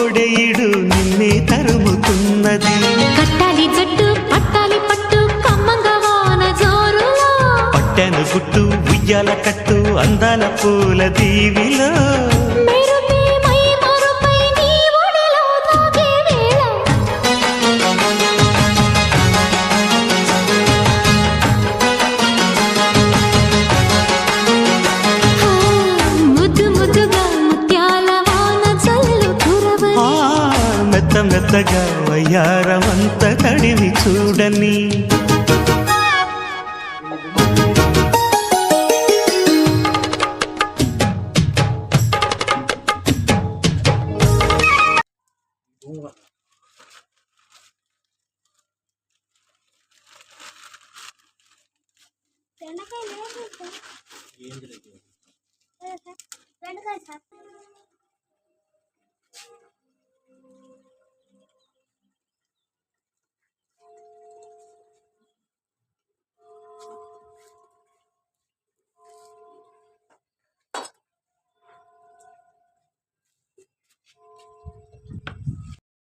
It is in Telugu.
కోడెయిడు నిన్నే తరుముతున్నది. కట్టాలి జట్టు పట్టాలి పట్టు కమ్మంగా వాన జోరులో, పట్టెను గుట్టు ఉయ్యాల కట్టు అందాల పూల దీవిలో. మెత్త మెత్తగా వయ్యారమంత తడివి చూడని. బెండకాయ